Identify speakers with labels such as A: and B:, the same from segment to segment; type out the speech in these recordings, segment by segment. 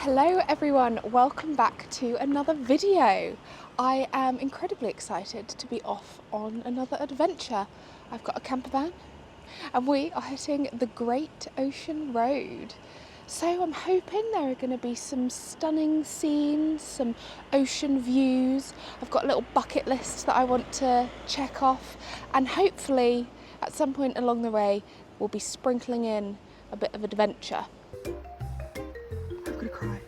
A: Hello everyone, welcome back to another video. I am incredibly excited to be off on another adventure. I've got a camper van and we are hitting the Great Ocean Road. So I'm hoping there are going to be some stunning scenes, some ocean views. I've got a little bucket list that I want to check off, and hopefully at some point along the way we'll be sprinkling in a bit of adventure. I'm gonna cry.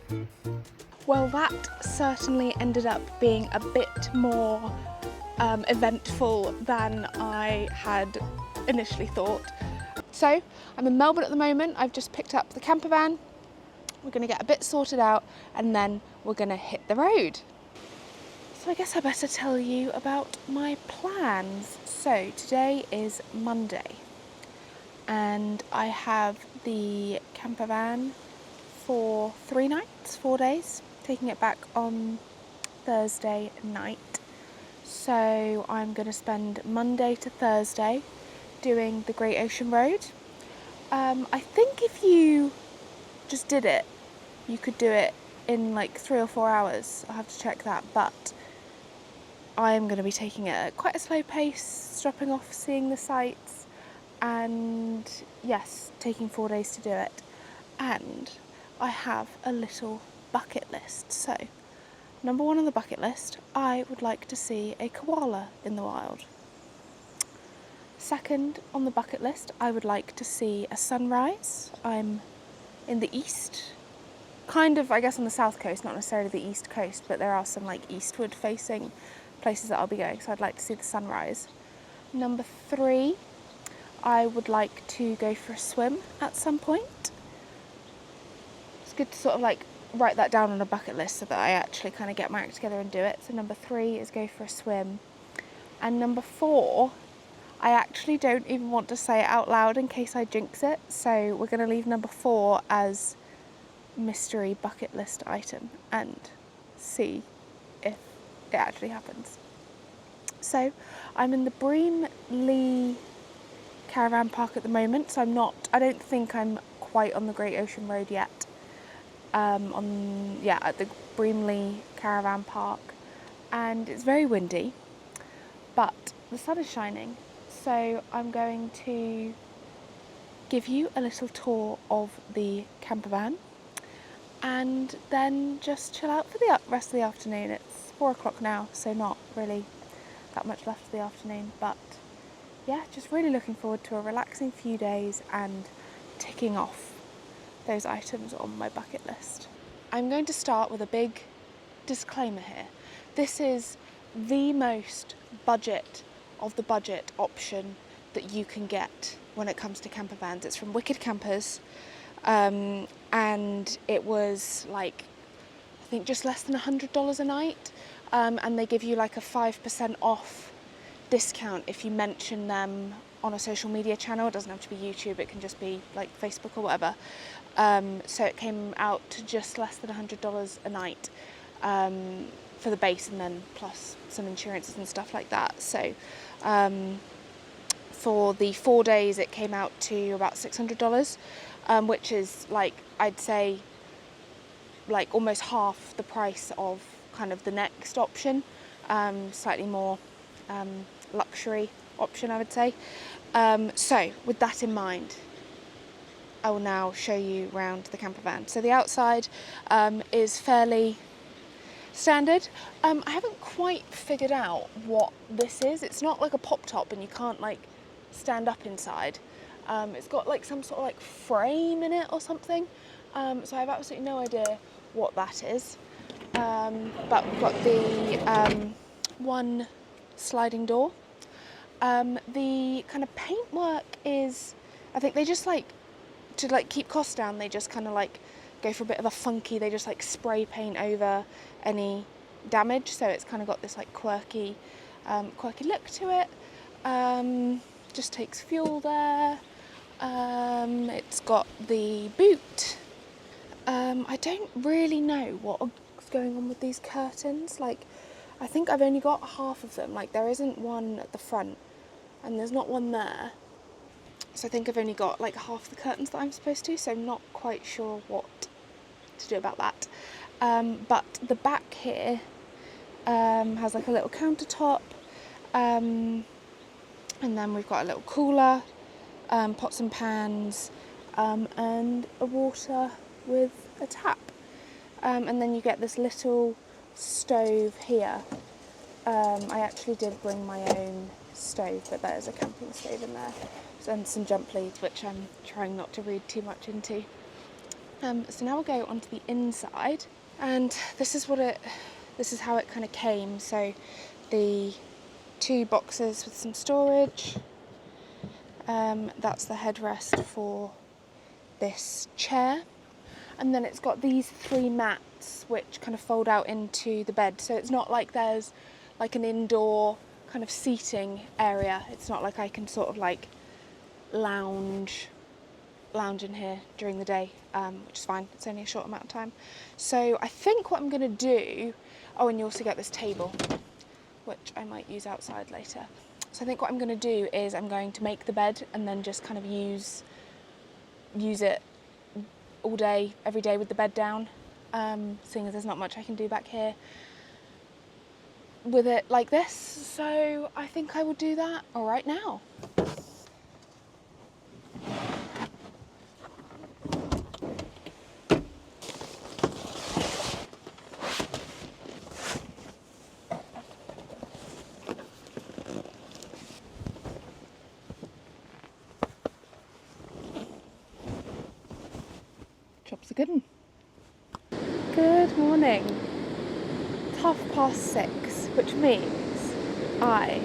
A: Well, that certainly ended up being a bit more eventful than I had initially thought. So I'm in Melbourne at the moment. I've just picked up the camper van. We're gonna get a bit sorted out and then we're gonna hit the road. So I guess I better tell you about my plans. So today is Monday and I have the camper van for 3 nights, 4 days, taking it back on Thursday night. So I'm going to spend Monday to Thursday doing the Great Ocean Road. I think if you just did it, you could do it in like 3 or 4 hours. I'll have to check that, but I am going to be taking it at quite a slow pace, stopping off, seeing the sights, and yes, taking 4 days to do it. And I have a little bucket list. So, number 1 on the bucket list, I would like to see a koala in the wild. Second on the bucket list, I would like to see a sunrise. I'm in the east, kind of, I guess, on the south coast, not necessarily the east coast, but there are some like eastward facing places that I'll be going, so I'd like to see the sunrise. Number 3, I would like to go for a swim at some point. It's good to sort of like write that down on a bucket list so that I actually kind of get my act together and do it. So number 3 is go for a swim. And number 4, I actually don't even want to say it out loud in case I jinx it. So we're going to leave number 4 as mystery bucket list item and see if it actually happens. So I'm in the Breamlea Caravan Park at the moment. So I don't think I'm quite on the Great Ocean Road yet. At the Breamlea Caravan Park, and it's very windy, but the sun is shining, so I'm going to give you a little tour of the camper van and then just chill out for the rest of the afternoon. It's 4 o'clock now, so not really that much left of the afternoon, but yeah, just really looking forward to a relaxing few days and ticking off those items on my bucket list. I'm going to start with a big disclaimer here. This is the most budget of the budget option that you can get when it comes to camper vans. It's from Wicked Campers, and it was like, I think just less than $100 a night, and they give you like a 5% off discount if you mention them on a social media channel. It doesn't have to be YouTube, it can just be like Facebook or whatever. So it came out to just less than $100 a night for the base, and then plus some insurances and stuff like that. So for the 4 days it came out to about $600, which is like, I'd say like almost half the price of kind of the next option, slightly more luxury option, I would say. So with that in mind, I will now show you around the camper van. So the outside is fairly standard. I haven't quite figured out what this is. It's not like a pop top and you can't like stand up inside. It's got like some sort of like frame in it or something. So I have absolutely no idea what that is. But we've got the one sliding door. The kind of paintwork is, I think they just like, to like keep costs down, they just kind of like go for a bit of a funky, they just like spray paint over any damage, so it's kind of got this like quirky look to it. Just takes fuel there. It's got the boot. I don't really know what's going on with these curtains. Like, I think I've only got half of them. Like, there isn't one at the front and there's not one there. So I think I've only got like half the curtains that I'm supposed to, so I'm not quite sure what to do about that. But the back here has like a little countertop, and then we've got a little cooler, pots and pans, and a water with a tap. And then you get this little stove here. I actually did bring my own stove, but there's a camping stove in there, and some jump leads, which I'm trying not to read too much into. So now we'll go onto the inside, and this is how it kind of came. So the 2 boxes with some storage. That's the headrest for this chair. And then it's got these 3 mats which kind of fold out into the bed. So it's not like there's like an indoor kind of seating area. It's not like I can sort of like lounge in here during the day, which is fine. It's only a short amount of time. So I think what I'm going to do, oh, and you also get this table, which I might use outside later. So I think what I'm going to do is I'm going to make the bed and then just kind of use it all day, every day with the bed down, seeing as there's not much I can do back here with it like this. So I think I will do that all right now. Job's a good one. Good morning. It's 6:30, which means I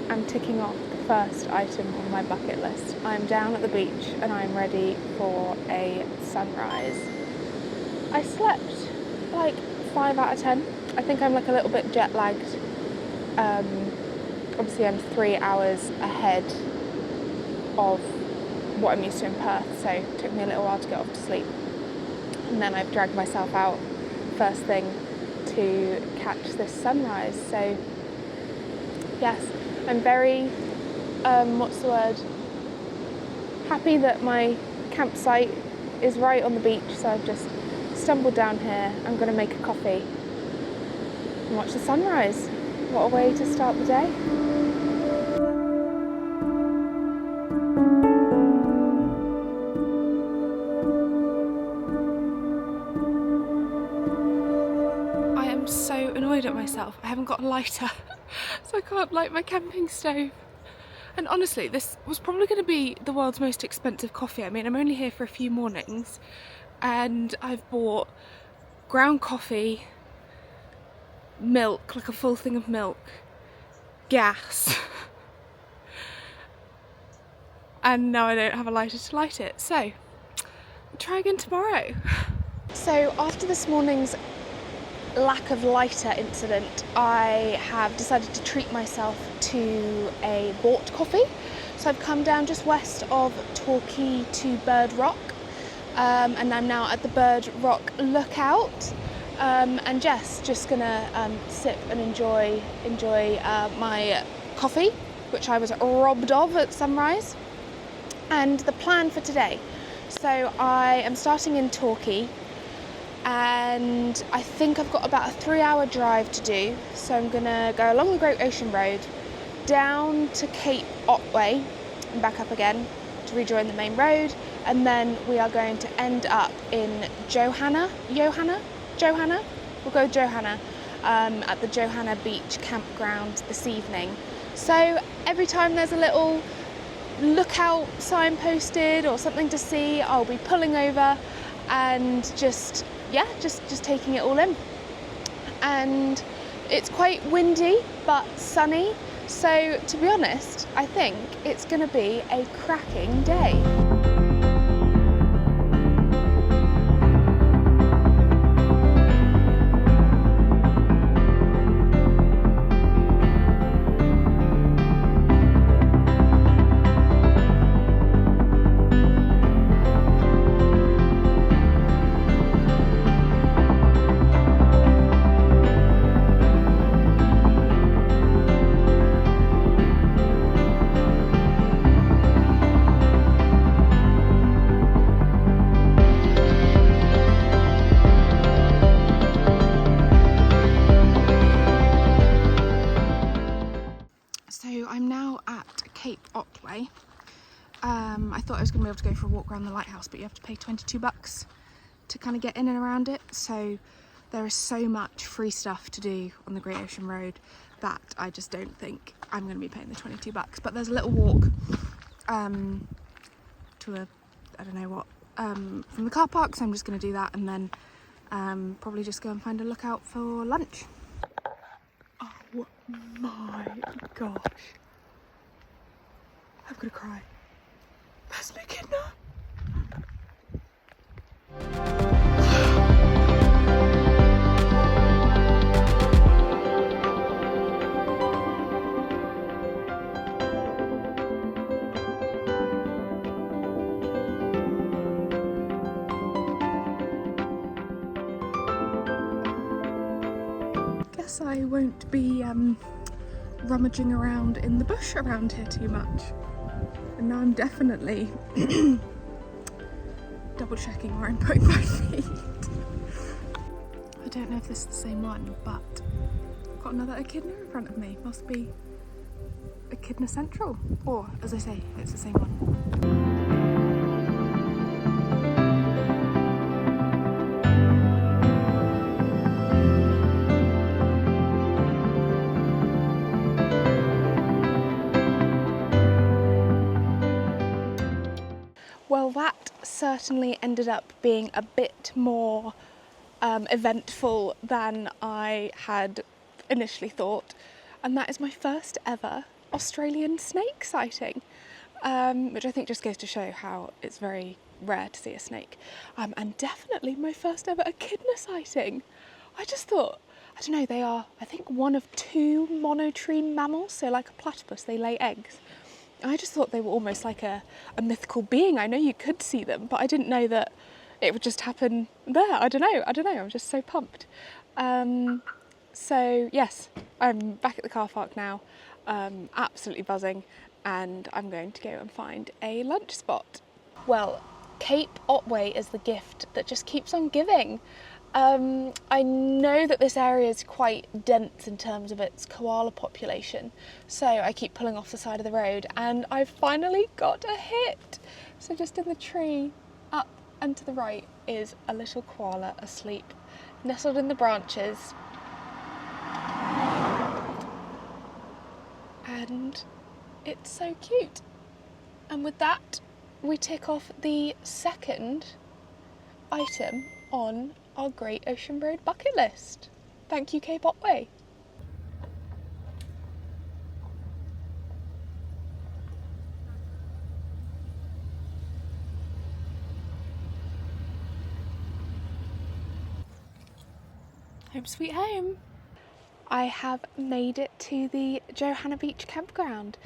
A: am ticking off the first item on my bucket list. I'm down at the beach and I'm ready for a sunrise. I slept like 5 out of 10. I think I'm like a little bit jet lagged. Obviously I'm 3 hours ahead of what I'm used to in Perth, so it took me a little while to get off to sleep. And then I've dragged myself out first thing to catch this sunrise. So yes, I'm very, happy that my campsite is right on the beach. So I've just stumbled down here. I'm going to make a coffee and watch the sunrise. What a way to start the day. So annoyed at myself. I haven't got a lighter, so I can't light my camping stove. And honestly, this was probably going to be the world's most expensive coffee. I mean, I'm only here for a few mornings, and I've bought ground coffee, milk, like a full thing of milk, gas, and now I don't have a lighter to light it. So I'll try again tomorrow. So after this morning's lack of lighter incident, I have decided to treat myself to a bought coffee. So I've come down just west of Torquay to Bird Rock, and I'm now at the Bird Rock Lookout, and just gonna sip and enjoy my coffee, which I was robbed of at sunrise. And the plan for today, so I am starting in Torquay, and I think I've got about a 3-hour drive to do. So I'm gonna go along the Great Ocean Road down to Cape Otway and back up again to rejoin the main road, and then we are going to end up in Johanna. We'll go Johanna at the Johanna Beach campground this evening. So every time there's a little lookout sign posted or something to see, I'll be pulling over and just taking it all in. And it's quite windy but sunny, so to be honest, I think it's going to be a cracking day. Cape Otway. I thought I was going to be able to go for a walk around the lighthouse, but you have to pay $22 to kind of get in and around it. So there is so much free stuff to do on the Great Ocean Road that I just don't think I'm going to be paying the $22. But there's a little walk to a, I don't know what, from the car park, so I'm just going to do that and then probably just go and find a lookout for lunch. Oh my gosh. I'm gonna cry. That's an echidna. Guess I won't be rummaging around in the bush around here too much. And now I'm definitely double checking where I'm putting my feet. I don't know if this is the same one, but I've got another echidna in front of me. Must be Echidna Central, or as I say, it's the same one. Well, that certainly ended up being a bit more eventful than I had initially thought, and that is my first ever Australian snake sighting, which I think just goes to show how it's very rare to see a snake, and definitely my first ever echidna sighting. I just thought, I don't know, they are, I think, one of 2 monotreme mammals, so like a platypus, they lay eggs. I just thought they were almost like a mythical being. I know you could see them, but I didn't know that it would just happen there. I don't know, I'm just so pumped. So yes, I'm back at the car park now, absolutely buzzing, and I'm going to go and find a lunch spot. Well, Cape Otway is the gift that just keeps on giving. I know that this area is quite dense in terms of its koala population, so I keep pulling off the side of the road, and I've finally got a hit. So just in the tree up and to the right is a little koala asleep, nestled in the branches. And it's so cute. And with that, we tick off the second item on our Great Ocean Road bucket list. Thank you, Cape Otway. Home sweet home. I have made it to the Johanna Beach campground.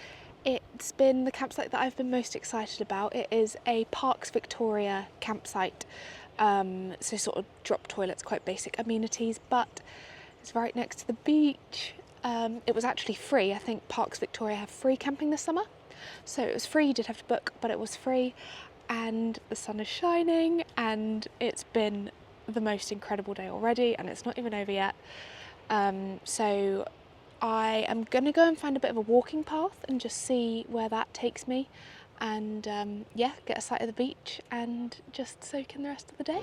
A: It's been the campsite that I've been most excited about. It is a Parks Victoria campsite. So sort of drop toilets, quite basic amenities, but it's right next to the beach. It was actually free. I think Parks Victoria have free camping this summer. So it was free, you did have to book, but it was free. And the sun is shining, and it's been the most incredible day already, and it's not even over yet. So I am gonna go and find a bit of a walking path and just see where that takes me. And yeah, get a sight of the beach and just soak in the rest of the day.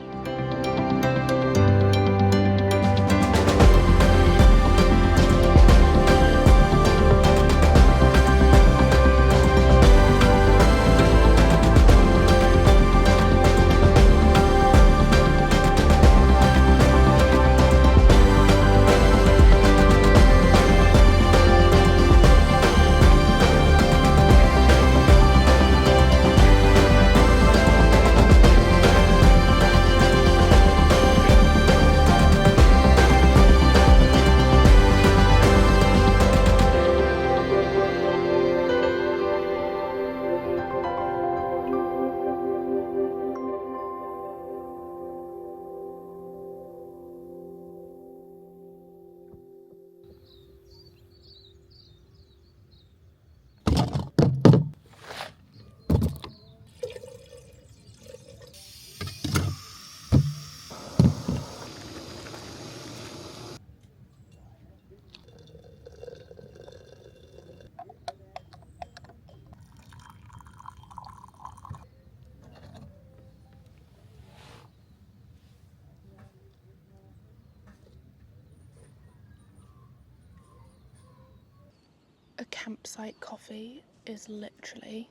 A: campsite coffee is literally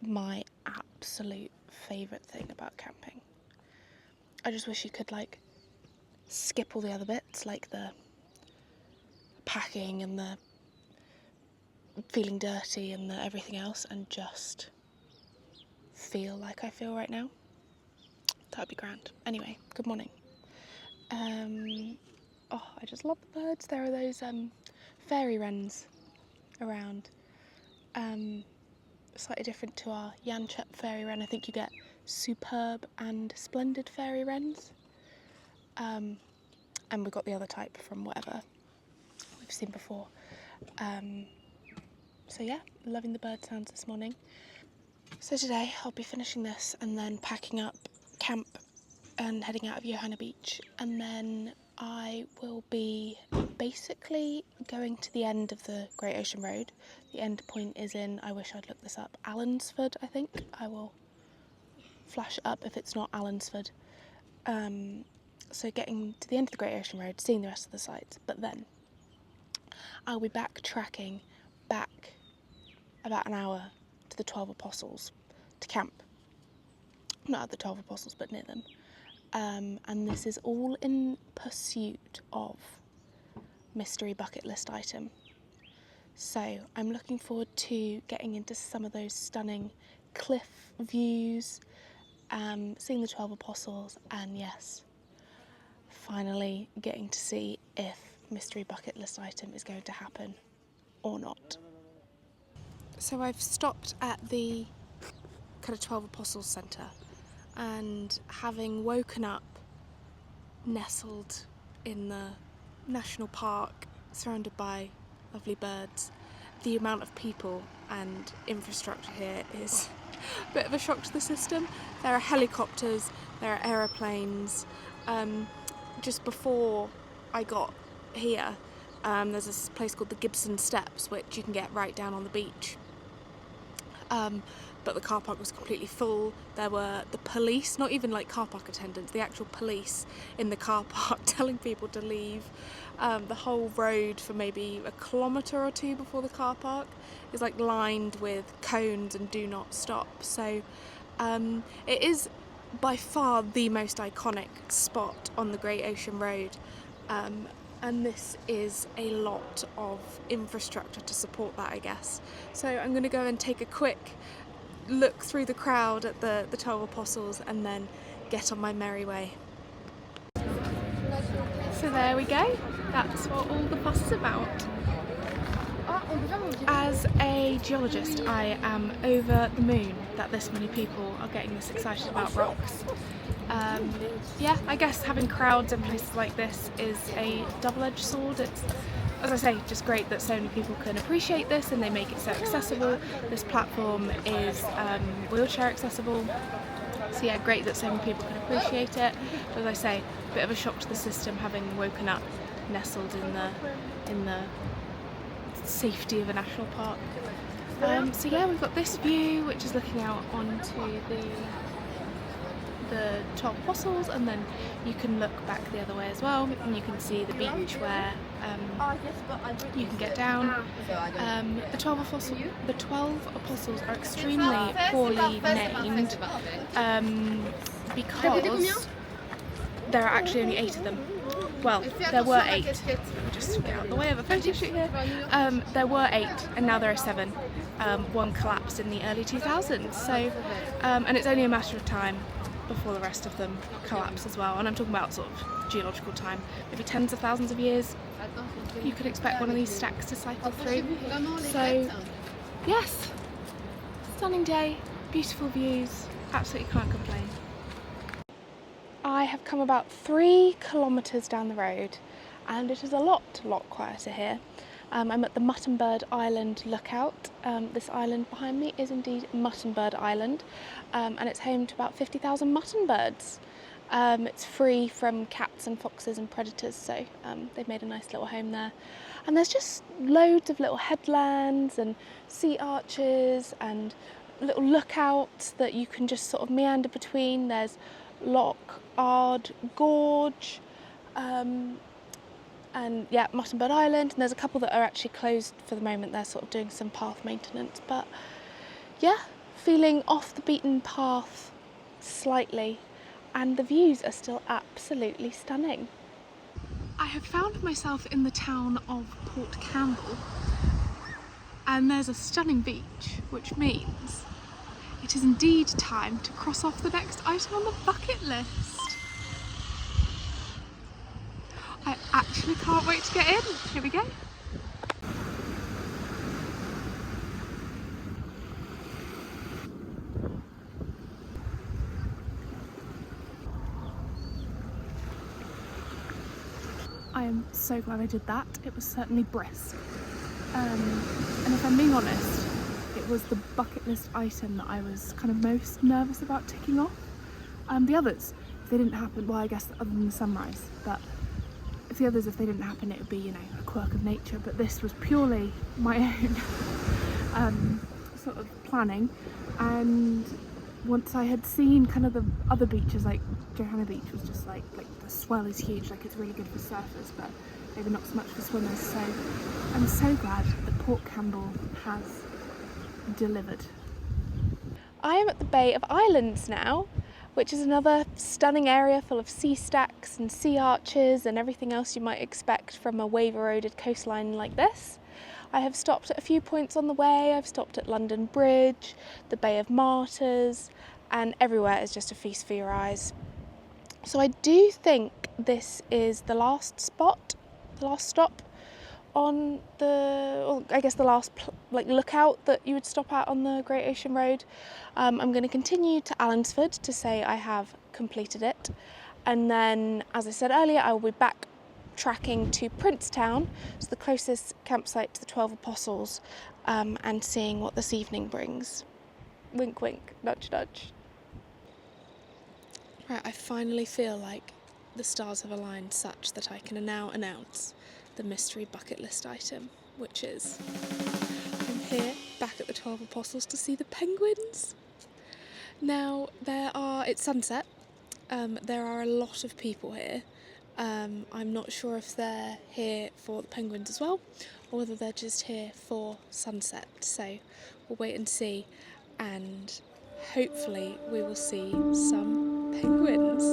A: my absolute favourite thing about camping. I just wish you could like skip all the other bits, like the packing and the feeling dirty and the everything else, and just feel like I feel right now. That would be grand. Anyway, good morning. Oh, I just love the birds. There are those fairy wrens around. Slightly different to our Jan Juc fairy wren. I think you get superb and splendid fairy wrens. And we've got the other type from whatever we've seen before. So yeah, loving the bird sounds this morning. So today I'll be finishing this and then packing up camp and heading out of Johanna Beach, and then I will be basically going to the end of the Great Ocean Road. The end point is in, I wish I'd looked this up, Allansford, I think. I will flash it up if it's not Allansford. So getting to the end of the Great Ocean Road, seeing the rest of the sites, but then I'll be backtracking back about an hour to the 12 Apostles to camp. Not at the 12 Apostles, but near them. And this is all in pursuit of mystery bucket list item. So I'm looking forward to getting into some of those stunning cliff views, seeing the 12 Apostles, and yes, finally getting to see if mystery bucket list item is going to happen or not. So I've stopped at the kind of 12 Apostles Centre, and having woken up nestled in the national park surrounded by lovely birds, the amount of people and infrastructure here is a bit of a shock to the system. There are helicopters, there are aeroplanes. Just before I got here, there's this place called the Gibson Steps, which you can get right down on the beach. But the car park was completely full. There were the police, not even like car park attendants, the actual police in the car park telling people to leave. The whole road for maybe a kilometre or two before the car park is like lined with cones and do not stop. So it is by far the most iconic spot on the Great Ocean Road. And this is a lot of infrastructure to support that, I guess. So I'm going to go and take a quick look through the crowd at the 12 Apostles and then get on my merry way. So there we go, that's what all the fuss is about. As a geologist, I am over the moon that this many people are getting this excited about rocks. Yeah, I guess having crowds in places like this is a double-edged sword. It's, as I say, just great that so many people can appreciate this and they make it so accessible. This platform is wheelchair accessible, so yeah, great that so many people can appreciate it. But as I say, a bit of a shock to the system having woken up nestled in the safety of a national park. So yeah, we've got this view which is looking out onto the 12 Apostles, and then you can look back the other way as well and you can see the beach where you can get down. The 12 Apostles are extremely poorly named because there are actually only 8 of them. Well, there were 8. Let me just get out of the way of a photo shoot here. There were 8 and now there are 7. One collapsed in the early 2000s, so and it's only a matter of time before the rest of them collapse as well, and I'm talking about sort of geological time, maybe tens of thousands of years. You could expect one of these stacks to cycle through. So yes, stunning day, beautiful views, absolutely can't complain. I have come about 3 kilometres down the road and it is a lot quieter here. I'm at the Muttonbird Island Lookout. This island behind me is indeed Muttonbird Island, and it's home to about 50,000 muttonbirds. It's free from cats and foxes and predators, so they've made a nice little home there. And there's just loads of little headlands and sea arches and little lookouts that you can just sort of meander between. There's Loch Ard Gorge, and yeah, Muttonbird Island, and there's a couple that are actually closed for the moment. They're sort of doing some path maintenance, but yeah, feeling off the beaten path slightly, and the views are still absolutely stunning. I have found myself in the town of Port Campbell, and there's a stunning beach, which means it is indeed time to cross off the next item on the bucket list. I actually can't wait to get in. Here we go. I am so glad I did that. It was certainly brisk. And if I'm being honest, it was the bucket list item that I was kind of most nervous about ticking off. The others, if they didn't happen, well, I guess other than the sunrise, but if they didn't happen, it would be, you know, a quirk of nature. But this was purely my own sort of planning. And once I had seen kind of the other beaches, like Johanna Beach was just like the Swell is huge, like it's really good for surfers, but maybe not so much for swimmers. So I'm so glad that Port Campbell has delivered. I am at the Bay of Islands now, which is another stunning area full of sea stacks and sea arches and everything else you might expect from a wave-eroded coastline like this. I have stopped at a few points on the way. I've stopped at London Bridge, the Bay of Martyrs, and everywhere is just a feast for your eyes. So I do think this is the last stop on the last lookout that you would stop at on the Great Ocean Road. I'm going to continue to Allansford to say I have completed it, and then, as I said earlier, I will be back tracking to Princetown, so the closest campsite to the 12 Apostles, and seeing what this evening brings. Wink wink, nudge nudge. Right, I finally feel like the stars have aligned such that I can now announce the mystery bucket list item, which is I'm here back at the 12 Apostles to see the penguins. Now it's sunset, there are a lot of people here. I'm not sure if they're here for the penguins as well, or whether they're just here for sunset, so we'll wait and see, and hopefully we will see some penguins.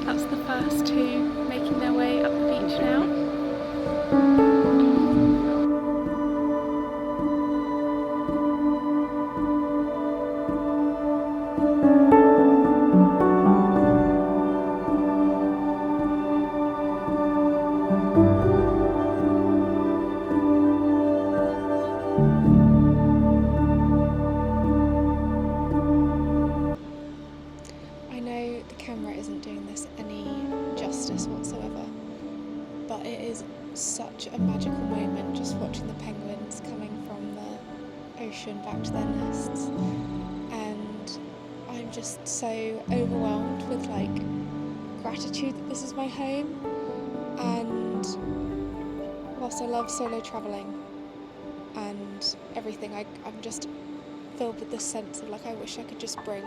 A: That's the first two making their way up the beach now. But it is such a magical moment just watching the penguins coming from the ocean back to their nests, and I'm just so overwhelmed with gratitude that this is my home. And whilst I love solo travelling and everything, I'm just filled with this sense of I wish I could just bring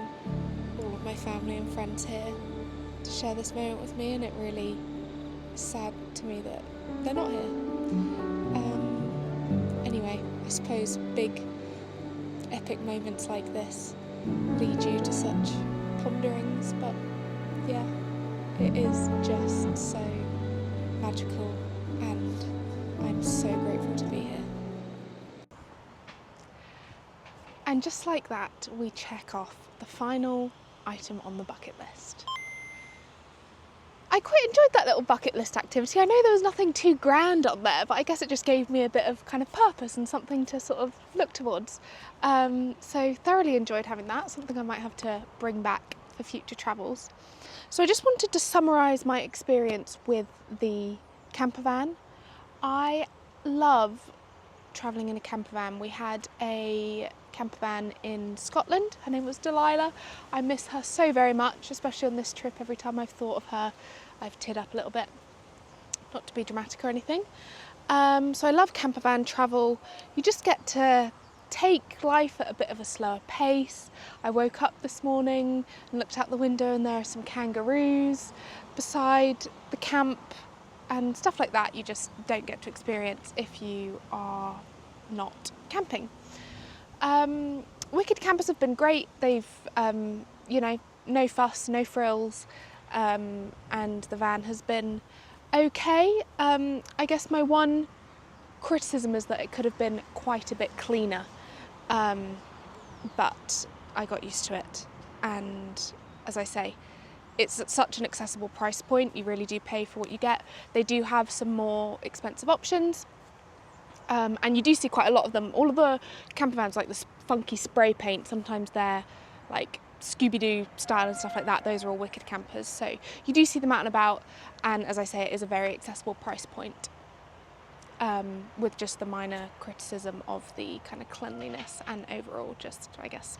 A: all of my family and friends here to share this moment with me, and it really is sad to me that they're not here. Anyway, I suppose big epic moments like this lead you to such ponderings, but yeah, it is just so magical, and I'm so grateful to be here. And just like that, we check off the final item on the bucket list. I quite enjoyed that little bucket list activity. I know there was nothing too grand on there, but I guess it just gave me a bit of kind of purpose and something to sort of look towards. So thoroughly enjoyed having that, something I might have to bring back for future travels. So I just wanted to summarise my experience with the camper van. I love travelling in a camper van. We had a camper van in Scotland. Her name was Delilah. I miss her so very much, especially on this trip. Every time I've thought of her, I've teared up a little bit. Not to be dramatic or anything. So I love camper van travel. You just get to take life at a bit of a slower pace. I woke up this morning and looked out the window and there are some kangaroos beside the camp and stuff like that you just don't get to experience if you are not camping. Wicked campers have been great. They've, you know, no fuss, no frills, and the van has been okay. I guess my one criticism is that it could have been quite a bit cleaner, but I got used to it, and as I say, it's at such an accessible price point. You really do pay for what you get. They do have some more expensive options, and you do see quite a lot of them. All of the camper vans, like this funky spray paint, sometimes they're like Scooby-Doo style and stuff like that. Those are all Wicked campers, so you do see them out and about, and as I say, it is a very accessible price point, with just the minor criticism of the kind of cleanliness and overall just, I guess,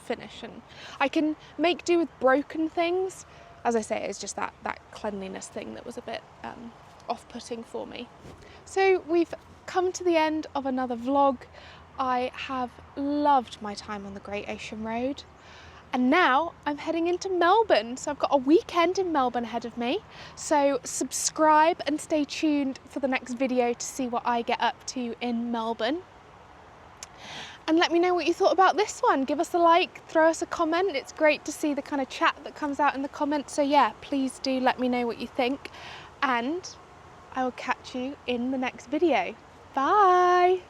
A: finish. And I can make do with broken things. As I say, it's just that cleanliness thing that was a bit off-putting for me. So we've come to the end of another vlog. I have loved my time on the Great Ocean Road, and now I'm heading into Melbourne. So I've got a weekend in Melbourne ahead of me. So subscribe and stay tuned for the next video to see what I get up to in Melbourne. And let me know what you thought about this one. Give us a like, throw us a comment. It's great to see the kind of chat that comes out in the comments. So yeah, please do let me know what you think. And I will catch you in the next video. Bye.